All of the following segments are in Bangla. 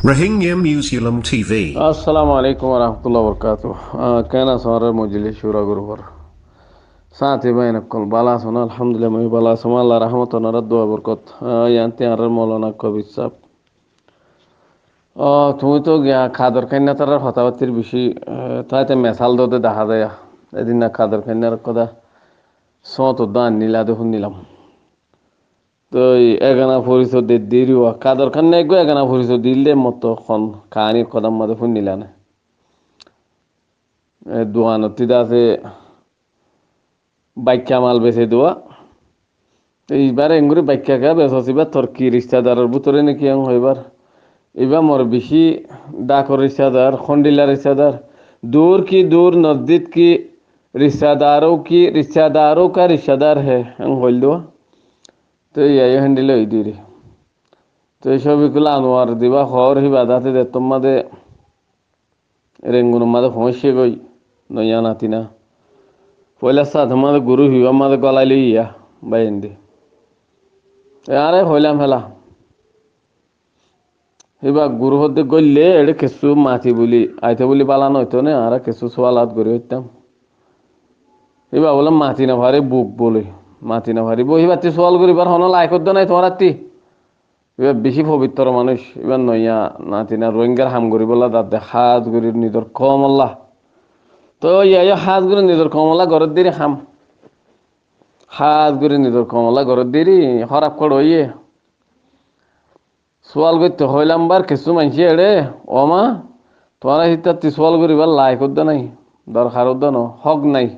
Rohingya Museum TV. আসসালামু আলাইকুম রহমতুল্লাহ বরকাত কেন সরের মজলিস শুরা গুরুবর সাথে বাইন কল বালা সোনা আলহামদুলিল্লাহ মই বালা সোমা আল্লাহ রহমত ওনার দোয়া বরকত ইয়ান্তে আর মৌলানা কবির সাহেব তুমি তো গিয়া খাদর খান্না তার হতাবাতির বেশি তাইতে মেসাল দতে দেখা যায় এদিন না খাদর খান্নার কথা সত দান নীলা দেখুন নিলাম তো এগানা পরিচয় দেরি হওয়া খাদর খান্না একগো এগানা পরিচয় দিলে মতো খন কাহানির কদম মধ্যে শুন নিলা না দোয়ানতি আছে বাইকা মাল বেছে দেওয়া এইবার এঙ্গুরি বাইকা কে বেচছি বা তর্কি রিক্সাদারের ভিতরে নাকি হইবার এবার মোর বেশি ডাকর রিক্সাদার খন্ডিলা রিক্সাদার दूर की दूर नजदीक की रिश्तेदारों का रिश्तेदार है হইল দেওয়া তো এই হ্যান্ডেল হই দিই তো এই ছবিগুলো আনোয়ার দিবা খবর হিবা দাতে দে তোমাদের রেঙ্গুন মাদে সমস্যা গই নইয়া নাতি না পয়লা সাথ আমাদের গুরু হিবা আমাদের গলায় লইয়া বাইন্দি আরে হইলাম হেলা এবার গুরু হতে গইলে এটা কিছু মাতি বলি আইতে বলি পালানো হইতো না আর কিছু সোয়ালাত করে হইতাম এবার বললাম মাতি না ভারে বুক বলে মাতি না ভারি বহিবার সোয়াল করিবার হন লাই করতো নাই তোমার রাত্রি এবার বেশি পবিত্র মানুষ এবার নইয়া নাতি না রোহিঙ্গার হাম করি বলা তাতে হাত করি নিজের কমল্লা তো ইয়া হাত করে নিজের কমলা ঘরের দিরি হাত করে নিজের কমলা ঘরের দিরি খারাপ কর ইয়ে সোয়াল করতে হইলাম বার কিছু মানছি এড়ে মা তোমার হিতার সোয়াল করিবার লাই করতো নাই দরকার হতো ন হক নাই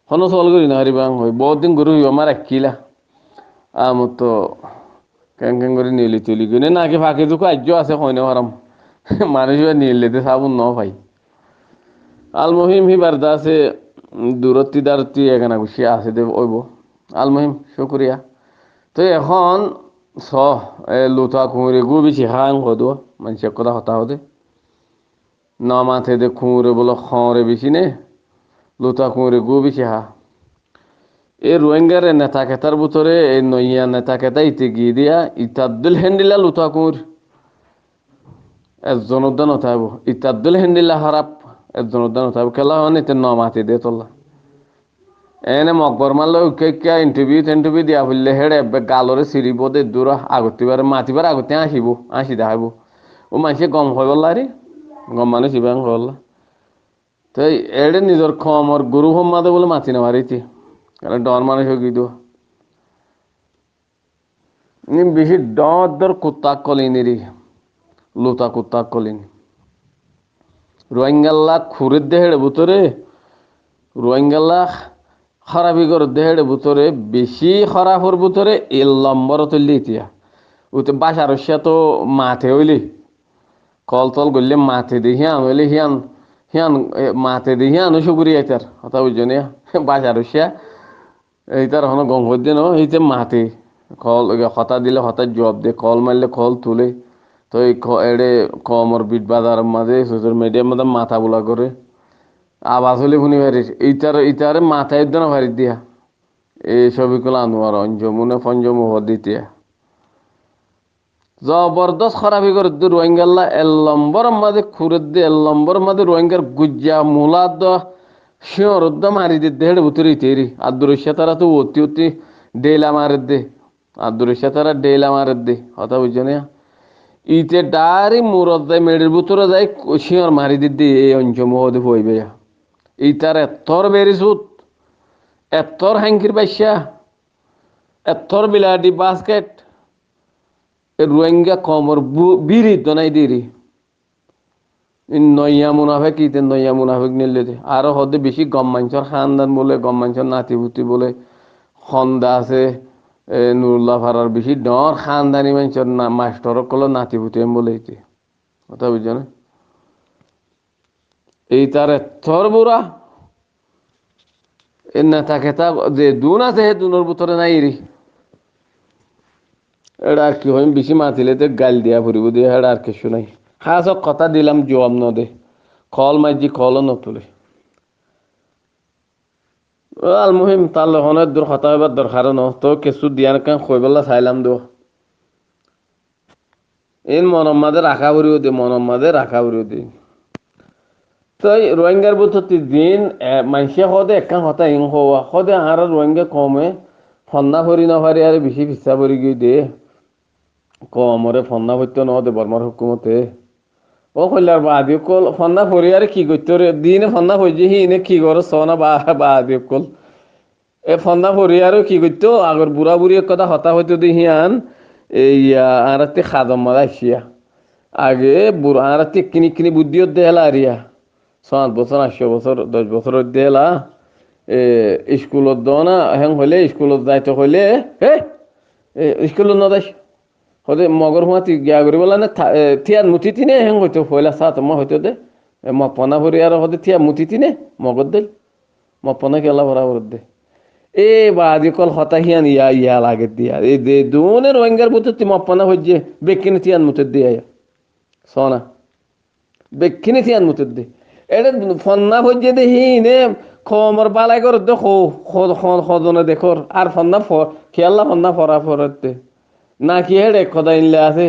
হনো সোয়াল করি না হারিবাং হই বহুত দিন গরু হইব আমার একিলা আমার তো ক্যাং করে নিলি তুলি কিনে নাকি ফাঁকি দুঃখ আজ্য আছে কইনে হারাম মানুষ নিলেতে সাবুন ন ভাই আল মহিম হি বারদা আছে দূরত্ব দারত্ব এখানে গুছি আছে দে ওইব আল মহিম শুক্রিয়া তো এখন স লুথা কুঁড়ে গু বেশি হাং হদো মানুষের কথা হতা হতে না মাথে দে খুঁড়ে বলো খরে বেশি নে লুথা কুঁড়ে গু বেশি হা এই রোহিঙ্গারে নেতা কেতার ভিতরে এই নইয়া নেতা কেতা ইতে গিয়ে দিয়া ইতাদ্দুল হেন্ডিলা লুথা কুঁড় একজন উদ্যান হতাইব ইতাদ্দুল হেন্ডিলা হারাপ একজন উদ্যান হতাইব খেলা হন এতে ন মাথে দিয়ে তোলা এনে মকবর মারলে ইন্টারভিউ দিয়া বললে হেড়ে গালরে সিঁড়িব দে দূর আগতিবার মাতিবার আগতে আসি দেখাইব ও মানুষে গম হয়ে বললা রে গম মানুষ ইবাং হল্লা তো এড়ে নিজের খমর গুরু হোম মাদে বলে মাতি না মারিতি কারণ ডর মানুষ হয়ে গিয়ে বেশি ডর কুত্তাক কলিনি রে লুতা কুত্তাক কলিনি রোহিঙ্গাল্লা খুরের দেহেড়ে ভিতরে রোহিঙ্গাল্লা খারাপি করে দেহের ভিতরে বেশি খারাপের ভিতরে এল নম্বর তুললি এতিয়া ওতে বাসার তো মাথে হইলি কল তল করলে মাথে দি হিয়ান হইলে হিয়ান হিয়ান মাথে দি হিয়ানো সুগুরি আইতার কথা বুঝছো বাসার এইটার হন গম হইতে ন এইতে মাথে কল হতা দিলে হঠাৎ জবাব দে কল মারলে কল তুলে তো এই এড়ে কমর বিট বাজার মাঝে সোশ্যাল মিডিয়ার মধ্যে মাথা বোলা করে আবাস হলে শুনি পারিস ইটারে মাথায় উদ্যান ভারি দিয়া এই ছবিগুলো আনোয়ার অঞ্জমুনে পঞ্জমু হদিতিয়া জবরদস্ত খারাপি করে দু রোহিঙ্গাল্লা এল নম্বর মাঝে খুরে দে এল নম্বর মাঝে রোহিঙ্গার গুজ্জা মুলাদ শিওর উদ্যম মারি দে দেহের ভিতরে তেরি আব্দুর তারা তো অতি ডেলা মারে দে আব্দুর তারা ডেলা মারে দে কথা বুঝছো না ইতে ডারি মুরদ দেয় মেডের ভিতরে যায় শিওর মারি দে এই অঞ্জমু হদে হইবে ইতার এত্তর বেরিসুত এত্তর হ্যাঙ্কির বাইসা এত্তর বিলাডি বাস্কেট রোহিঙ্গা কমর বিরি দনাই দিরি নইয়া মুনাফেক ইতে নইয়া মুনাফেক নিলে আরো হদে বেশি গম মাঞ্চর খানদান বলে গম মাঞ্চর নাতিভুতি বলে খন্দা আছে নুরুল্লাহ ফারার বেশি ডর খানদানি মাঞ্চর না মাস্টর কলো নাতিভুতি বলে ইতে কথা বুঝছো না এই তার এত্তর বুড়া নেতা খেতা যে দুন আছে হে দুনের ভিতরে নাই রে এটা আর কি হইম বেশি মাতিলে তো গাল দিয়া ফুরিব দিয়ে এটা আর কিছু নাই খাস কথা দিলাম জবাব ন দে কল মাইজি কলও নতুলে আল মুহিম তার লহনের দূর কথা হইবার দরকার ন তো কিছু দিয়ার কান কইবেলা চাইলাম দো in মনের মাঝে রাখা পড়িও দে মনের মাঝে রাখা পড়িও দে তো রোহিঙ্গার বুঝতে দিন মাইসে হদে একখান কথা ইং হওয়া হদে আর রোহিঙ্গা কমে ফন্না ভরি না পারি আর বেশি ভিসা ভরি গিয়ে দে কমরে ফন্না ভরতে ন দে বর্মার হুকুমতে ও কইলার বাদি কল ফন্না ভরি আর কি করতে রে দিনে ফন্না ভরছি হি নে কি করো সনা বাদি কল এ ফন্না ভরি আর কি করতো আগর বুড়া বুড়ি কথা হতা হইতো দি হিয়ান এই আর খাদম মারা আসিয়া আগে বুড়া আর কিনি কিনি বুদ্ধিও দেলা আরিয়া 7 বছর 8 বছর 10 বছর দেলা স্কুলত দ না হেং হলে স্কুলত যাইতে হইলে হে স্কুলত নদাইস হতে মগর হুঁয়াতি গিয়া করি বলা না থিয়ার মুঠি তিনে হেং হইতো হইলা সাত মই হইতো দে মপনা ভরি আর হতে থিয়া মুঠি তিনে মগর দে মপনা কেলা বরাবর দে এ বাদি কল হতা হিয়ান ইয়া লাগে দিয়া এই দে দুনে রোহিঙ্গার বুতে মপনা হইছে বেকিনে থিয়ান মুঠে দিয়া সোনা বেকিনে থিয়ান মুঠে দে এটা ফন্না হইছে দে হিনে খমর বালাই কর দে খদনে দেখর আর ফন্না খেয়াল্লা ফন্না ফরা ফরতে না কি হেড এক কথা ইনলে আছে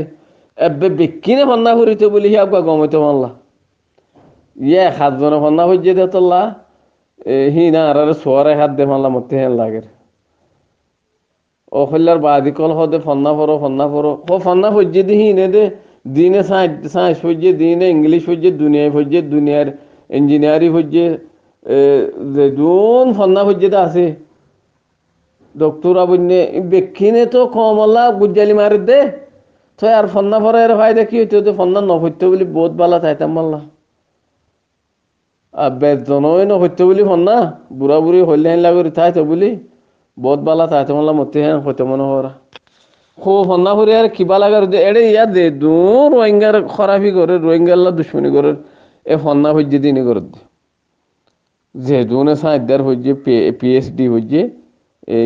এবে বেকিনে ফন্না ফুরিতে বলি হি আগুয়া গমইতে মানলা 7 জনে ফন্না হইছে দে তোল্লা হি না আর সোয়ারে হাত দে মানলা মতে হেন লাগে ও হইলার বাদি কল হদে ফন্না ফরো ফন্না হইছে দে হি নে দে দিনে সায়েন্স হইছে দিনে ইংলিশ হইছে দুনিয়ায় হইছে দুনিয়ার ইঞ্জিনিয়ারিং হইছে দুন ফন্না হইছে দে আছে ডক্টর আবন্যে বেক্ষিনে তো কমলা গুজ্জালি মারি দে তো আর ফন্না ফরা এর ভাই দেখি হইতে ফন্না নভরতে বলি বহুত বালা চাইতাম মাল্লা আর বেতনই নভরতে বলি ফন্না বুড়া বুড়ি হইলে হেন লাগি থাইতো বলি বহুত বালা চাইতে মাল্লা মতে হ্যাঁ হইতে মনে হরা খো ফন্না ফুরি আর কিবা লাগার এড়ে ইয়া দে দূর রোহিঙ্গার খরাফি করে রোহিঙ্গাল্লা দুশ্মনী করে এ ফন্না হইছে দিনে করে দে যে দুনে সাঁইদার হইছে পিএইচডি হইছে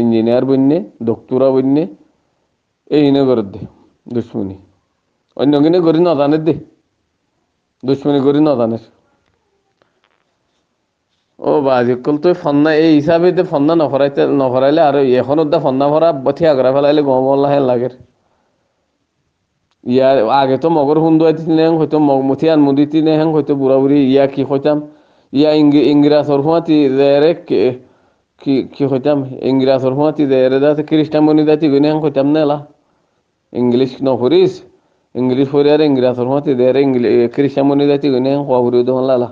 ইঞ্জিনিয়ার বন্যে ডক্টরা বন্যে এই ইনে করে দে দুশ্মনী অন্য কিনে করি নজানে দে দুশ্মনী করি নজানের ও বাজিকল তুই ফন্না এই হিসাবে ফন্না নফরাইলে আর এখন ফন্না ভরা থিয়া করে ফেলাইলে গমল্লা হেন লাগে ইয়ার আগে তো মগর হুন্দুয়াইতিনে হয়তো মগমুথি আনমুদিতিনে হেন হয়তো বুড়া বুড়ি ইয়া কি হইতাম ইয়া ইংরাজর হুঁয়াতি রে কি হইতাম ইংরাজর হুঁয়াতি রে যাতে খ্রিস্টান বনি যাতি গনে হেন হইতাম নেলা ইংলিশ নফরিস ইংলিশ ফরি আর ইংরাজর হুঁয়াতি রে খ্রিস্টান বনি যাতি গনে হেন হওয়া ফুরি দোহন লালা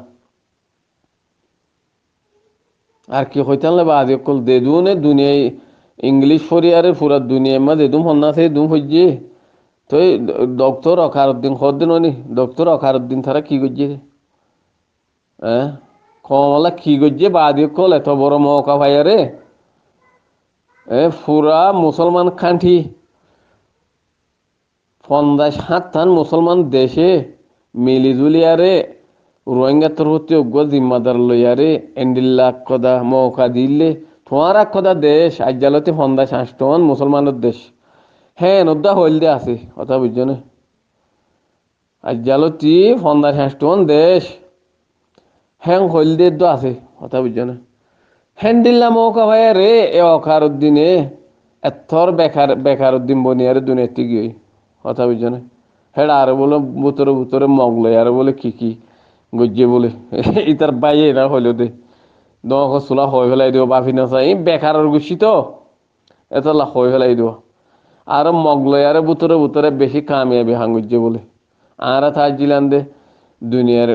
আর কি হইতাম লে বাদি কল দেদুনে দুনিয়ায় ইংলিশ ফরি আর পুরা দুনিয়ায় মা দেদুম হন্না সে দুম হইছে তো ডক্টর অকারুদ্দিন খদ্দিন নি ডক্টর অকারুদ্দিন তারা কি করছে হ্যাঁ কমলা কি করছে বাদি কল এত বড় মৌকা ভাইয়ারে পুরা মুসলমান খান্টি 50-60 মুসলমান দেশে মিলিজুলি আরে রোহিঙ্গা তোর হতে অজ্ঞ জিম্মাদার লইয়ারে এন্ডিল্লা কদা মৌকা দিলে তোমার এক কদা দেশ আজ্জালতে 50-60 মুসলমানের দেশ হ্যাঁ নদ্দা হইল দে আছে কথা বুঝছো না আজ্জালতি 50-60 দেশ হ্যাং হইল দে তো আছে কথা বুঝছো না হ্যান্ডিল্লা মৌকা ভাই রে এ অকার উদ্দিনে এথর বেকার উদ্দিন বনিয়ারে দুনিয়াতে গিয়ে কথা বুঝছো না হেড আর বলে বুতরে মগ লই আর বলে কি গজ্জে বলে ইতার বাইয়ে না হইল দে দশ চোলা হয়ে ফেলাই দিব বাফি নাচা এই বেকারের গুছি তো এত লাখ হয়ে ফেলাই দিব আর মগ লই আর বুতরে বেশি কামিয়াবি হাঙ্গুজ্জে বলে আর থাক জিলান দে দুনিয়ার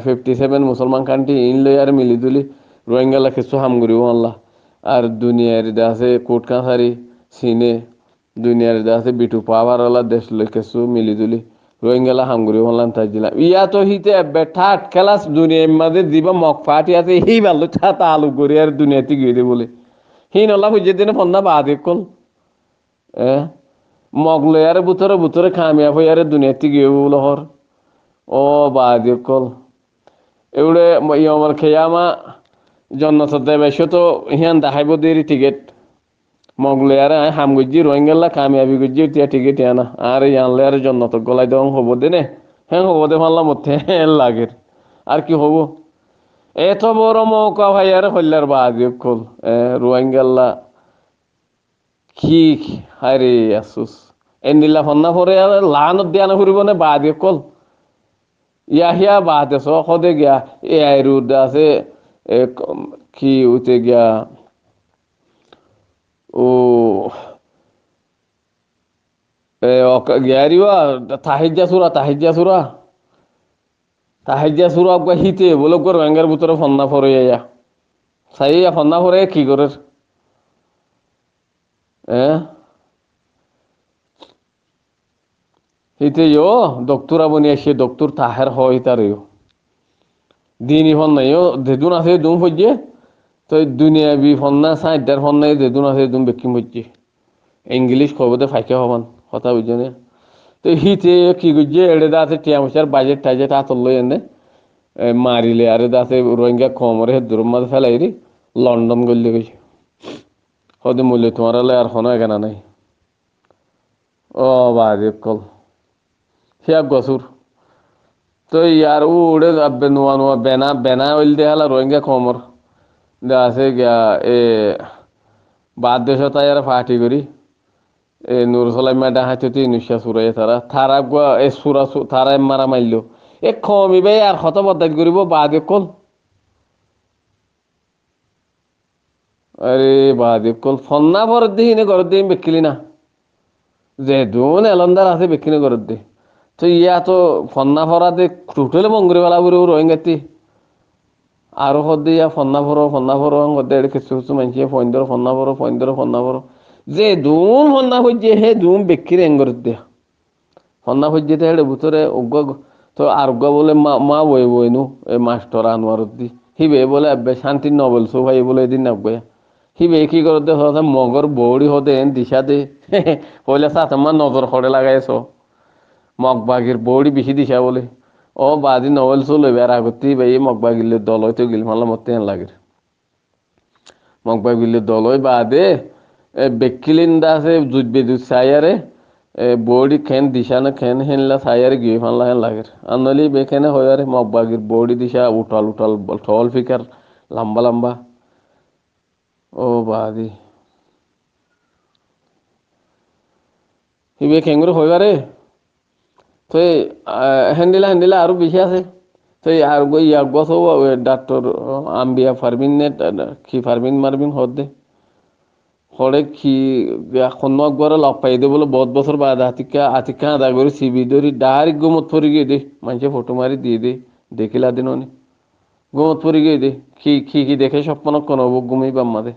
57 মুসলমান কান্ট্রি ইন লই আর মিলি তুলি রোহিঙ্গালা কিছু হাম করিব আল্লাহ আর দুনিয়ার আছে কোর্ট কাছারি চীনে দুনিয়ার আছে বিটু পাওয়ারওয়ালা দেশ লই কিছু মিলি তুলি রোহিঙ্গালা হাম করিব আল্লাহ তাই দিলাম ইয়া তো হিতে বেঠাট খেলাস দুনিয়ার মাঝে দিবা মগ ফাটি আছে সেই ভালো তা আলু করি আর দুনিয়াতে গিয়ে দে বলে হি নলা বুঝে দিনে ফন্না বাদে কল মগ লই আর বুতরে কামিয়াব হই আর দুনিয়াতে গিয়ে বলে হর ও বাদে কল এগুলো ইয়মর খেয়ামা জন্নতে বেশি তো হিয়ান দেখাইব দেরি টিকেট মগলে আর হাম গুজি রোহিঙ্গাল্লা কামিয়াবি গুজি টিয়া টিকেট আনা আর আনলে আর জন্নত গলাই দেওয়া হব দে নে হ্যাঁ হব দে মানলাম মধ্যে লাগের আর কি হব এত বড় মৌকা ভাই আর হল্লার বাদি কল রোহিঙ্গাল্লা কি হারে আসুস এন্দিলা ফন্না পরে আর লানত দিয়া না ফুরিব নে বাদ কল ইয়া হিয়া বাদ এস সদে গিয়া এ আইরুদ আছে কি উঠে গিয়া ও গিয়ারিবা তাহিজা সুরা আবগা হিতে বলে গর ব্যাঙ্গার ভিতরে ফন্না পরে ইয়া সাই ফন্না পরে কি করে হিতে ইয়ো ডক্টর আবনি আসে ডক্টর তাহের হয় তার দিনই ফন নাই দেদুন আছে দুম ফজে তো দুনিয়া বি ফন্না সাইডার ফন নাই দেদুন আছে দুম বেকিম ফজে ইংলিশ খবরে ফাইকে হবান কথা বুঝনে তো হিতে কি গুজে এড়ে দা আছে টিয়ামসার বাজেট টাজেট আতল লই এনে মারিলে আরে দা আছে রোহিঙ্গা কমরে দূর মাঝ ফেলাইরি লন্ডন গল্লে গেছে হদে মূল্য তোমার আর হন এখানে নাই ও বাদে কল হিয়া গসুর তো ইয়ার উড়ে যাবে নোয়া নোয়া বেনা বেনা ওইল দেহালা রোহিঙ্গা কমর দা আছে গিয়া এ বাদ দেশ তাই আর ফাটি করি এ নুর সালাই মেডা হাইতে নিশ্বাস সুরাই তারা থারা গুয়া এ সুরা থারা মারা মারলো এ কমিবে আর কত বদাত করিব বাদে কল আরে বাদে কল ফন্না ভর দিহিনে ঘর দিন বেকিলি না যে দুন এলন্দার আছে বেকিনে ঘর দি তো ইয়া তো ফন্না ভরা দে টোটালে মঙ্গরি বালা বুড়ি রোহিঙ্গাতি আরো হদ্দে ইয়া ফন্না ভরো হদ্দে কিছু কিছু মানুষ ফন্না ভরো যে দুম ফন্না হইছে হে দুম বেকির এঙ্গর দিয়া ফন্না হইছে হেড়ে ভিতরে অজ্ঞ তো আরোগ্য বলে মা বই বইনু এই মাস্টার আনোয়ার দি হিবে বলে শান্তি নবল সো ভাই বলে এদিন নাবগয়া হিবে কি করতে হতে মগর বৌড়ি হতে এন দিশা দে হইলে সাতমা নজর খড়ে লাগাইছ মগবাগির বৌড়ি বেশি দিশা বলে ও বাদি নবল সো লইবে আর আগতি ভাই মগবাগিলে দল হইতে গিল মালা মতে এন লাগে মগবাগিলে দল হই বাদে বেকিলিন দা আছে জুজ বেজুজ সায়ারে বৌড়ি খেন দিশা না খেন হেনলা সায়ারে গিয়ে ফানলা হেন লাগে আনলি বেখানে হয়ারে মগবাগির বৌড়ি দিশা উঠাল উঠাল ঠল ফিকার লম্বা লম্বা ও বাদি হিবে খেঙ্গুর হইবারে তো হ্যান্ডিলা আরো বেশি আছে তো আর ইয়ার গছ ডাক্তার আম্বিয়া ফার্মিন নে কি ফার্মিন মারবিন হদে হরে কি এখন একবার লগ পাই দে বলে বহুত বছর বাদ আতিকা আদা করে সিবি ধরি ডাইরেক্ট গুমত পরি গিয়ে দে মানুষে ফটো মারি দিয়ে দে দেখিলা দিন অনি গুমত পরি গিয়ে দে কি দেখে স্বপ্ন কোন গুমি বাম্মা দে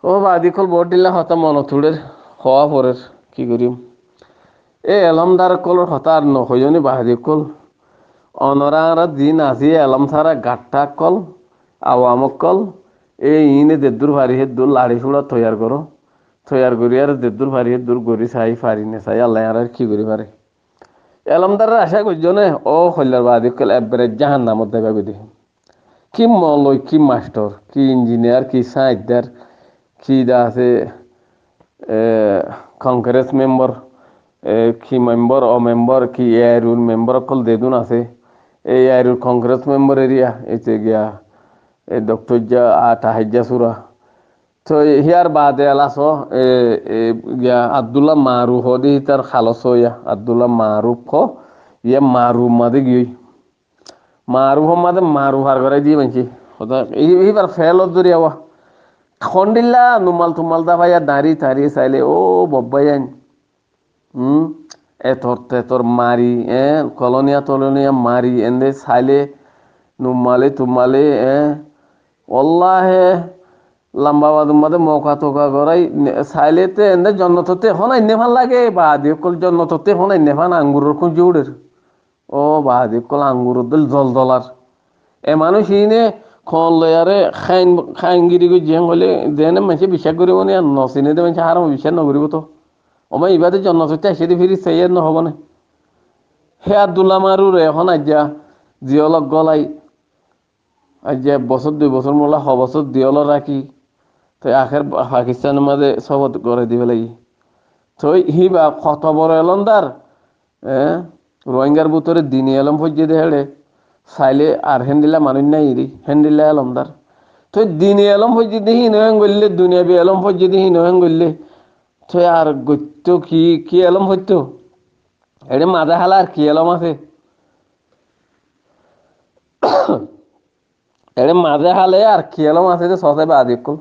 ও বাদি কল বট দিলা হতা মন থুড়ের হওয়া পরের কি করিম এ এলমদার কলর হতা আর নহয়নি বাহাদি কল অনরা দিন আজি এলম সারা গাট্টা কল আওয়ামক কল এই ইনে দেদুর ভারি হে দূর লাড়ি ফুড়া তৈয়ার করো তৈয়ার করি আর দেদুর ভারি হে দূর গড়ি চাই ফারি নে চাই আল্লাহ আর কি করি পারে এলমদার আশা করছো নে ও হইলার বাদি কল একবারে জাহান নামত দেবে বিধি কি মলয় কি মাস্টার কি ইঞ্জিনিয়ার কি সাইদার কি দা আছে কংগ্রেস মেম্বার কি মেম্বার ও মেম্বার কি এয়ারুল মেম্বার অকল দেদুন আছে এই এয়ারুল কংগ্রেস মেম্বার এরিয়া এতে গিয়া এই ডক্টর যা তাহিজা সুরা তো হিয়ার বাদে আলাস গিয়া আব্দুল্লাহ মারুফ দি তার খালস ইয়া আব্দুল্লাহ মারুফ ইয়ে মারুফ মাদে গিয়ে মারুফ মাদে মারুফ আর করে দিয়ে মানছি এইবার ফেলত ধরি আওয়া খন্ডিল্লা নুমাল তুমাল দা ভাইয়া দাঁড়ি তাড়িয়ে চাইলে ও বব্বাইন এতর মারি কলনিয়া মারি এনে চাইলে নুমালে তুমালে অল্লাহে লম্বাবাদ মাদে মৌকা টোকা গড়াই চাইলেতে এনে জন্নততে হনাই নেফান লাগে বাহাদি কল জন্নততে হনাই নেফান আঙ্গুরের কোন জৌড়ের ও বাহাদি কল আঙ্গুর দিল জল জলার এ মানুষ ইনে খন লয়ারে খাইনগিরি গই জিয়াং হলে দেনে মানুষে বিশ্বাস করিব না নচিনে দে মানুষে হারাম বিশ্বাস নকরিব তো আমার ইবাদে জন্নততে আসে দি ফিরি চাই নহব না হে আব্দুল্লাহ মারুর এখন আজ্ঞা জিয়লক গলাই আজ্ঞা বছর 2 বছর মোলা বছর দিয়ল রাখি তো আখের পাকিস্তানের মাঝে সবত করে দিবে লাগি তো হিবা কত বড় এলন্দার রোহিঙ্গার ভিতরে দিনী এলম ফজ্জে দেহে চাইলে আর হেন্দিলা মানুষ নাই রে হেন্দিলা এলমদার তো দিনী এলম ফজ্জে দিহি নহেন গললে দুনিয়াবি এলম ফজ্জে দিহি নহেন গললে তো আর গত্য কি কি এলম হইতো এটা মাঝে হালা আর কি এলম আছে এটা মাঝে হালে আর কি এলম আছে যে সসাই বা আদিকুল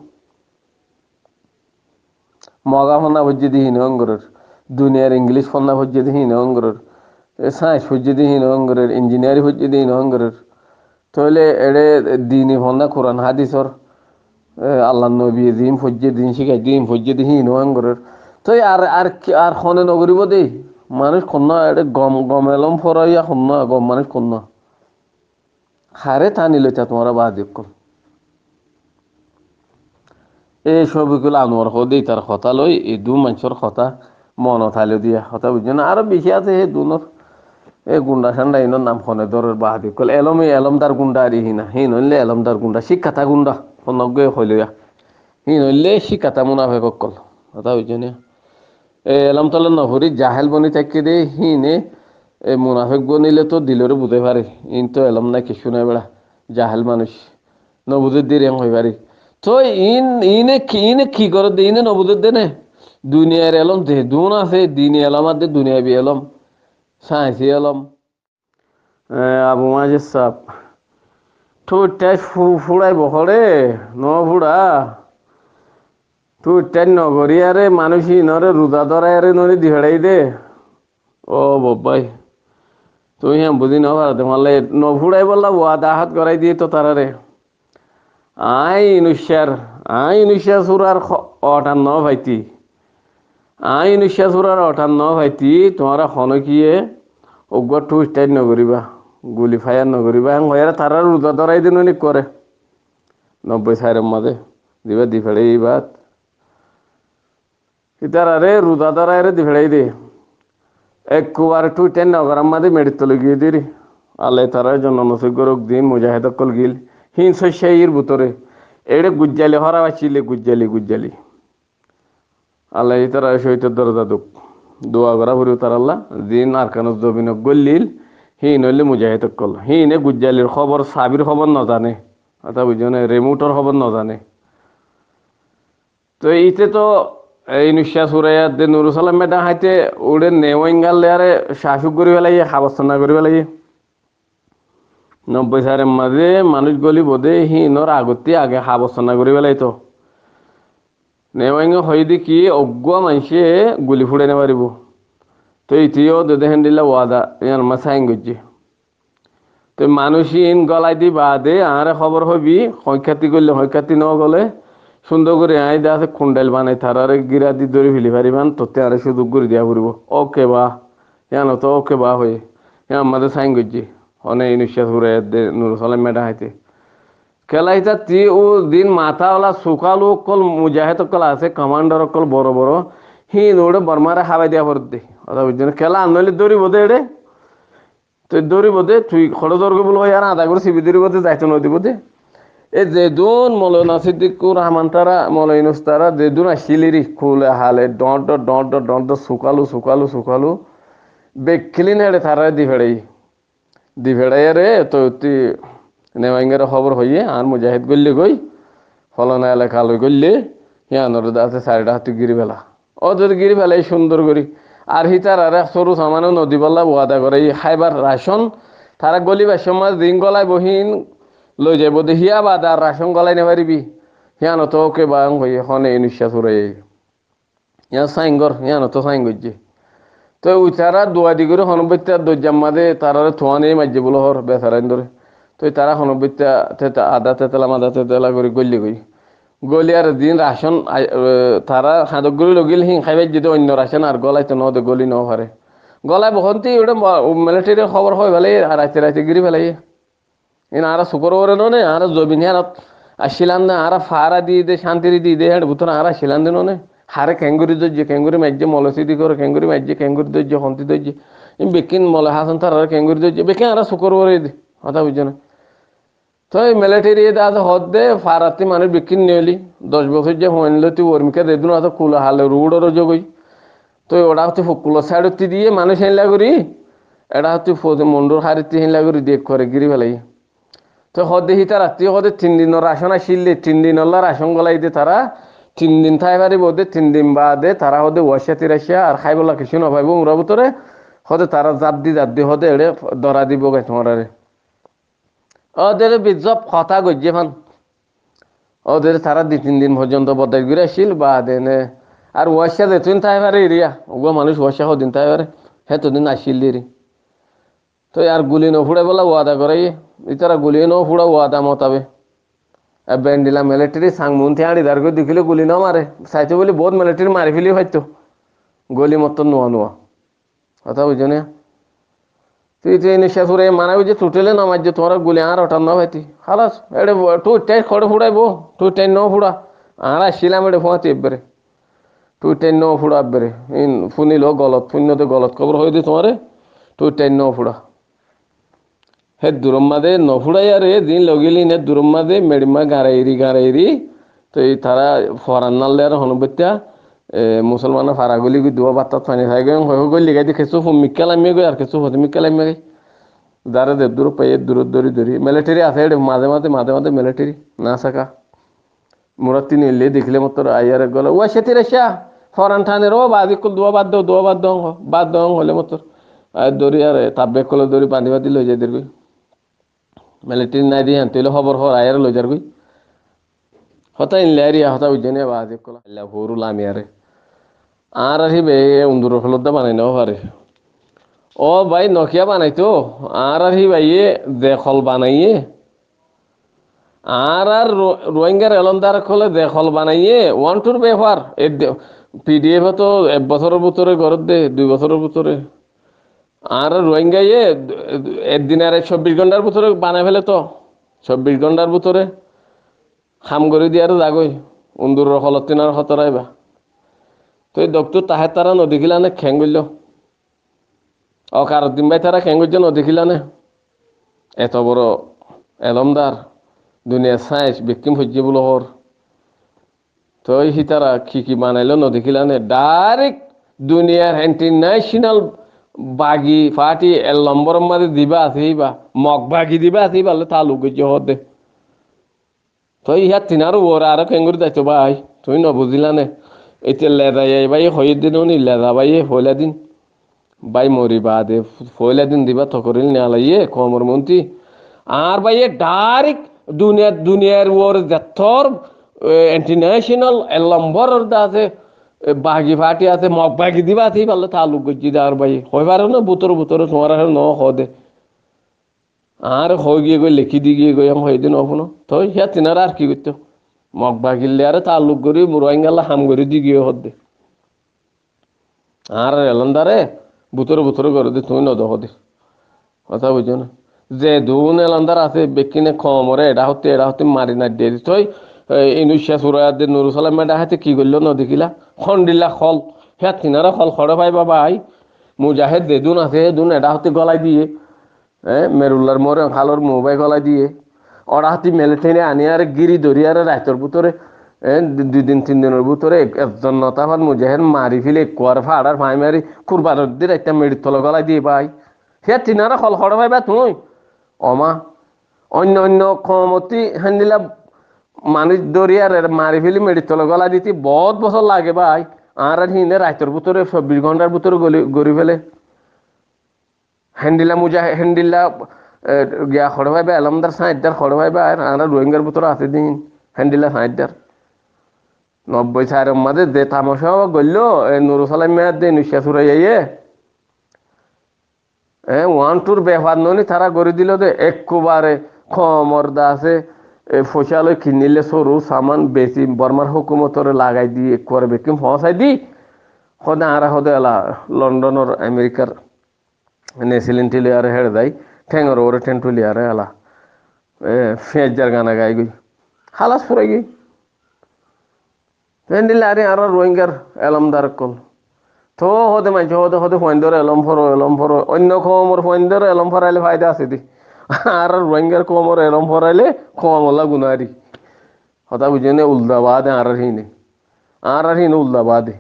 মগা ফন্না ভজ্জি দিহীন অঙ্গরের দুনিয়ার ইংলিশ ফন্না ভজ্জি দিহীন অঙ্গরের সায়েন্স ভজ্জি দিহীন অঙ্গরের ইঞ্জিনিয়ারিং ভজ্জি দিহীন অঙ্গরের তাহলে এড়ে দিনই ফন্না কোরআন হাদিসর আল্লাহ নবী দিন ফজ্জে দিন শিখাই দিন ফজ্জে দিহীন অঙ্গরের তো আর খনে নগরিব দেই মানুষ খন্ন এটা গম গম এলম ফরাইয়া খন্ন গম মানুষ খন্ন হারে টানি লইতা তোমার বা দেখুন এই সবগুলো আনোয়ার হদেই তার কথা লই এই দু মানুষের কথা মন থাইলে দিয়া কথা বুঝছো না আরো বেশি আছে সেই দুনোর এই গুন্ডা সান্ডা ইনোর নাম খনে দরের বাহাদি কল এলমদার গুন্ডা আর হিনা হিন হইলে এলমদার গুন্ডা শিক্ষাতা গুন্ডা খনগে হইলইয়া হিন হইলে শিক্ষাতা মুনাফে কল কথা বুঝছো না এলম তলে নহরি জাহেল বনি থাকি দে হিনে মুনাফেক বনিলে তো দিলরে বুঝে পারে ইন তো এলম নাই কিছু নাই বেড়া জাহেল মানুষ নবুদের দিয়ে হয়ে পারি তো ইনে কি করে দে ইনে নবুদের দে নে দুনিয়ার এলম দে দুন আছে দিনে এলম আর দে দুনিয়া বি এলম সায়েন্সি এলম আবু মাজিদ সাপ ঠোঁটটাই ফুড়াই বহরে ন ফুড়া ঠোঁটটাই নগরী আরে মানুষই নরে রোজা ধরাই আরে নরে দিহড়াই দে ও বাবাই তুই হ্যাঁ বুঝি না পারতে মারলে ন ফুড়াই বললা ওয়াদা হাত করাই দিয়ে তো তারারে আই ইনুষ্যার সুরার অটান ন ভাইতি আই ইনুষ্যা সুরার অটান ন ভাইতি তোমারা খনকিয়ে অগুয়া ঠোঁটটাই নগরিবা গুলি ফায়ার নগরিবা হ্যাঁ তারা রোজা ধরাই দিন অনেক করে 90 সাইরের মাঝে দিবা দি ফেড়ে এই বাত ইতার আরে রোজা ধরাই রে দি ফেড়াই দে একবার টুইটেন নগরাম মাঝে মেডিত লগিয়ে দিরি আল্লাহ তারা জন্য নসিগরক দিন মুজাহিদ কল গিল হিন শস্যাইয়ের ভিতরে এড়ে গুজ্জালি হরা বাঁচিলে গুজ্জালি আল্লাহ তারা সহিতের দরজা দুক দোয়া করা ভরি তার আল্লাহ দিন আর কান জমিন গল্লিল হিন হইলে মুজাহিদ কল হিনে গুজ্জালির খবর সাবির খবর ন জানে কথা বুঝছো না রেমুটর খবর ন জানে তো ইতে তো এই নিঃশ্বাস উড়াইয়া দে নুরু সালাম মেডা হাইতে উড়ে নেওয়াইঙ্গাল আরে শাসুক করি ফেলাই হাবস্থানা করি ফেলাই 90 সালের মাঝে মানুষ গলি বোধে হিনর আগতে আগে হাবস্থানা করি ফেলাই তো নেওয়াইঙ্গ হই দি কি অজ্ঞা মানুষে গুলি ফুড়ে নে পারিব তো ইতিও দে হেন্দিলা ওয়াদা ইয়ার মা সাইন গজ্জি তো মানুষই ইন গলাই দি বাদে আরে খবর হবি হইখ্যাতি করলে হইখ্যাতি ন গলে সুন্দর করে আই দে আছে কুন্ডাইল বানাই তারারে গিরা দি ধরে ফেলি পারিবান তোতে আরে সুযোগ করে দিয়া পড়ব ওকে বা জানো তো ওকে বা হয়ে আমাদের সাইন গজ্জি অনেক নিঃশ্বাস ঘুরে দে নুর সালাম মেডা হাইতে খেলাইতা তি ও দিন মাথাওয়ালা সুকালু কল মুজাহিদ কল আছে কমান্ডার কল বড় বড় হিন ওড়ে বর্মারে হাবাই দিয়া পড় দে কথা বুঝছেন খেলা আনলে দৌড়িব দে এড়ে তুই দৌড়িব দে তুই খড় দৌড়কে বলবো আর আধা করে সিবি দৌড়িব দে যাইতো নদীব দে এ যেদুন মৌলানা সিদ্দিকুর রহমান তারা মৌলাইনুস তারা যেদুন আসিলিরি খুলে হালে ডট সুকালু বেখিলি নেড়ে তারা দি ফেড়াই রে তো তুই নেওয়াঙ্গের খবর হইয়ে আর মুজাহিদ গল্লে গই ফলনা এলাকা লই গল্লে হিয়ানোর আছে 4টা হাতি গিরি ফেলা ও যদি গিরি ফেলাই সুন্দর করি আর হিতার আর সরু সামানো নদী বল্লা ওয়াদা করে খাইবার রাশন তারা গলিবার সময় দিন গলায় বহিন লই যাইব দেখিয়া বাদ আর রাশন গলাই নেবারিবি হিয়ানো তো ওকে বাং হইয়ে হনে নিঃশ্বাস উড়ে ইয়া সাইঙ্গর হিয়ানো তো সাইন গজ্জে তো ওই তারা দোয়াদি করে হনবত্যা দজ্জাম মাদে তারা থোয়ানে মাঝে বলো হর বেসারাইন ধরে তো তারা হনবত্যা আদা তেতলা করে গলি আর দিন রাশন তারা হাদক গলি লগিল হিং খাইবাই যদি অন্য রাশন আর গলাই তো নদে গলি ন পারে গলায় বহন্তি ওটা মিলিটারির খবর হয় ভালাই রাইতে গিরি ফেলাই ইন আর শুকর ওরে নে আর জবিন আর আসিলাম না আর ফারা দিয়ে দে শান্তি দিয়ে দে হেড ভুতর আর আসিলাম দিন নে হারে ক্যাঙ্গুরি দজ্জে ক্যাঙ্গুরি মাজ্জে মলসি দি করে ক্যাঙ্গুরি মাজ্জে ক্যাঙ্গুরি দজ্জে হন্তি দজ্জে বেকিন মলে হাসন তার আর ক্যাঙ্গুরি দজ্জে বেকিন আর শুকর ওরে দে কথা বুঝছো না তো এই মিলিটারি আছে হদ দে ফারাতি মানুষ বেকিন নিলি 10 বছর যে হইনলে তুই ওরমিকে দে দিন তো কুলা হালে রুডর যোগই তো ওটা হচ্ছে কুলো সাইড দিয়ে মানুষ হেনলা করি এটা হচ্ছে মন্ডুর হারিতে হেনলা করি দেখ করে গিরি ফেলাই তো হদে হিতা রাত্রি হদে 3 দিনের রাশন আসিলে 3 দিন রাশন গলাই দে তারা 3 দিন থাই পারিব দে 3 দিন বাদে তারা হদে ওয়াশা তিরাশা আর খাইবলা কিছু না পাইব উমরা ভিতরে হদে তারা জাপ দি হদে এড়ে ধরা দিব গে তোমারে ওদের বিজব কথা গজ্জে ফান ওদের তারা 2-3 দিন পর্যন্ত বদাই ঘুরে আসিল বা দেনে আর ওয়াশা যেতুন থাই পারে এরিয়া ওগো মানুষ ওয়াশা হদিন থাই পারে হেতদিন আসিল দেরি তো আর গুলি ন ফুড়ে বলা ওয়াদা করে ইতারা গুলি ন ফুড়া ওয়াদা মতাবে বেন্ডিলা মিলিটারি সাংমুন থে আড়ি দার দেখিলে গুলি ন মারে চাইতে বলি বহুত মিলিটারি মারি ফেলি হয়তো গলি মত নোয়া নোয়া কথা বুঝো না তুই তুই নিশা সুরে মানাবি যে টুটেলে না মারছে তোমার গুলি আর ওটার না ভাইতি খালাস এড়ে তুই টাই খড়ে ফুড়াইবো তুই টাই ন ফুড়া আর আসছিলাম এড়ে ফোঁয়াতি এবারে তুই টাই ন ফুড়া এবারে ফুনিল গলত ফুন্যতে গলত খবর হয়ে দি তোমারে তুই টাই ন ফুড়া হে দুরম্মাদে ন ফুড়াই আর দিন লগিলি নে দুরম্মাদে মেডিমা গাঁড়াইরি তো এই তারা ফরান নালে আর হনুবত্যা মুসলমানের ফারাগুলি দুয়া বাত্তা ফানি খাই গেম হয়ে গলি গাই খেসু মিক্কাল আমি গই আর খেসু হতে মিক্কাল আমি গাই যারা দে দূর পাই দূর মিলিটারি আছে মাঝে মিলিটারি না থাকা মুরাতি নিলে দেখলে মতো আইয়ার গলা ওয়া সেতি রেশা ফরান থানের ও বাদি কুল দুয়া বাদ দং হলে মতো আর দড়ি আর তাব্বে কলে দড়ি বাঁধি লই যাই দেরবি মিলিটারি নাই দিয়ে আনতে খবর হর আইয়ার লই যারবি হতা ইনলে আরিয়া হতা বুঝনে বাদি কলা আল্লাহ হরুল আমি আরে আর আহিবে উন্দুর ফলদা বানাই নাও পারে ও ভাই নকিয়া বানাইতো আর হি ভাইয়ে দেখল বানাইয়ে আর রোহিঙ্গার এলন্দার খোলে দেখল বানাইয়ে 1-2 ব্যবহার পিডিএফ তো 1 বছরের ভিতরে গরত দে 2 বছরের ভিতরে আর রোহিঙ্গাইয়ে একদিন আর 24 ঘন্টার ভিতরে বানাই ফেলে তো 24 ঘন্টার ভিতরে খাম করে দিয়ে আর যাগই উন্দুর হলতিনার হতরাইবা তো এই ডক্টর তাহে তারা নদীখিলা নে খেং গইল অকার দিন ভাই তারা খেং গইল নদীখিলা নে এত বড় এলমদার দুনিয়া সাইন্স বিক্রিম হজ্জে বলো হর তো হি তারা কি বানাইলো নদীখিলা নে ডাইরেক্ট দুনিয়ার ইন্টারন্যাশনাল বাগি ফাটি এল নম্বর মাঝে দিবা আছে বা মগ বাগি দিবা আছে বলে তালু গজ্জে হদে তো ইহা তিনারও ওরা আর খেঙ্গুরি যাইতো ভাই তুমি নবুঝিলা নে এতিয়া লেদাই ভাই হয়ে দিন নি লেদা ভাই হইলা দিন ভাই মরিবা দে হইলা দিন দিবা তকরিল নেলাইয়ে কমর মন্ত্রী আর ভাই ডাইরেক্ট দুনিয়ার ওর যথর ইন্টারন্যাশনাল নম্বর আছে বাগি ফাটি আছে মগ বাগি দিবা আছে বলে তালুক গজ্জি আর ভাই হইবার না বুতর তোমার ন হদে আর হয়ে গিয়ে গই লিখি দি গিয়ে গই হয়ে দিন অপনো তো ইয়া তিনারা আর কি করতো মগ বাগিলে আর তালুক করি মুরাইঙ্গালা হাম করে দি গিয়ে হদে আর এলন্দারে বুতর করে দি তুমি নদ হদে কথা বুঝো না যে দুন এলন্দার আছে বেকিনে খমরে এডা হতে মারি না দিয়ে তই ইনুশিয়া সুরায়াদ নুরুসালাম মেডা হাতে কি করলো ন দেখিলা খন্ডিলা খল হ্যাঁ তিনারা খল খড়ে পাইবা ভাই মুজাহেদ দেদুন আছে দুন এডা হতে গলাই দিয়ে মেরুল্লার মোরে খালোর মোবাইল গলাই দিয়ে ওরা হাতি মেলে টেনে আনি আর গিরি ধরি আর রাইতর ভিতরে 2-3 দিনের ভিতরে একজন নতাফাত মুজাহেদ মারি ফেলে কুয়ার ফাড়ার ফাই মারি কুরবার দিয়ে একটা মেডির তলে গলাই দিয়ে পাই সে তিনারা খল খড়ে পাইবা তুই অমা অন্য ক্ষমতি হ্যান্ডিলা মানুষ দরিয়ার মারি ফেলি মেডির তলে গলা দিতে বহুত বছর লাগে ভাই আর হিনে রাইতর ভিতরে 24 ঘন্টার ভিতরে গড়ি ফেলে হ্যান্ডিলা গিয়া খড়ে পাইবা এলমদার সাঁইদার খড়ে পাইবা আর রোহিঙ্গার ভিতরে আছে দিন হ্যান্ডিলা সাঁইদার 90 সাইরের মাঝে যে তামাশা গড়ল নুরুসালাম মেয়াদ দিয়ে নিশ্বাস উড়াইয়ে 1-2 ব্যবহার ননি তারা গড়ি দিল দে একবারে খমরদা আছে ফসিয়ালে কিনিলে সরু সামান বেশি বর্মার হুকুমতরে লাগাই দি একবারে বেকিম ফসাই দি হদে আর হদে এলা লন্ডনের আমেরিকার নেসিলিন টিলিয়ার হেড়ে দেয় ঠেঙর ওরে ঠেন টুলিয়ারে এলা ফেজার গানা গাই গই হালাস ফুরাই গই দিলে আরে আর রোহিঙ্গার এলমদার কল তো হদে মাইছে হদে ফয়েন্দর এলম ফর অন্য খমর ফয়েন্দর এলম ফরাইলে ফায়দা আছে দি আর রোহিঙ্গার খমর এলম ফরাইলে খমলা গুনারি হতা বুঝে উল্দাবাদে আর হিনে উল্দাবাদে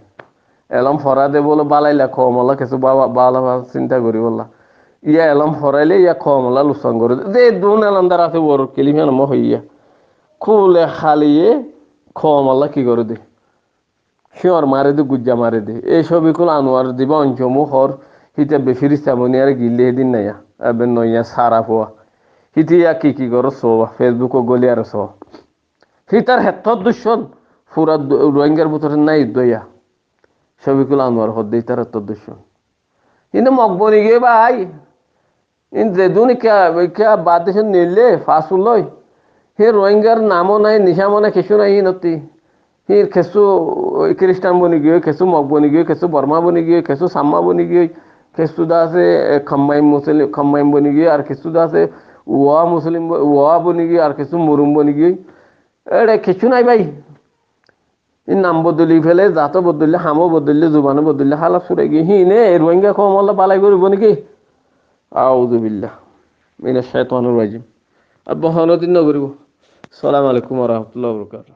এলম ফরা দে বলে বালাইলা খমলা কিছু বালা চিন্তা করি বললা ইয়া এলম ফরাইলে ইয়া খমলা লুসান করে যে দুন এলমদার আছে ওর কেলিমিয়া নম হইয়া খুলে খালিয়ে খমলা কি করে দে শিওর মারে দি গুজ্জা মারে দি এই ছবিগুলো আনোয়ার দিবা অঞ্চমু হর হিতে বেফিরিস্তা বনি আর গিলে দিন নাইয়া এবেন নইয়া সারা পোয়া হিতিয়া কি করো সো ফেসবুক গলি আর সো হিতার হেতর দুশন পুরা রোহিঙ্গার ভিতরে নাই দইয়া ছবিগুলো আনোয়ার হদ দিই তার হেতর দুশন কিন্তু মকবনি গিয়ে ভাই ইন যেদুন কে বাদ দেশন নিলে ফাঁসুল লয় হে রোহিঙ্গার নামও নাই নিশামো নাই কিছু নাই নতি হি খেসু খ্রিস্টান বনি গিয়ে খেসু মগ বনি গিয়ে খেসু বর্মা বনি গিয়ে খেসু সাম্মা বনি গিয়ে খেসু দা আছে খম্মাইম মুসলিম খম্মাইম বনি গিয়ে আর খেসু দা আছে ওয়া মুসলিম ওয়া বনি গিয়ে আর খেসু মুরুম বনি গিয়ে এড়ে কিছু নাই ভাই এই নাম বদলি ফেলে জাতো বদললে হামো বদললে জুবানো বদললে হালা সুরে গিয়ে হি নে রোহিঙ্গা কমল্লা পালাই করব নাকি আউযু বিল্লাহ মিনাশ শাইতানির রাজিম আর বহানো দিন না করব আসসালামু আলাইকুম ওয়া রাহমাতুল্লাহি ওয়া বারাকাতুহু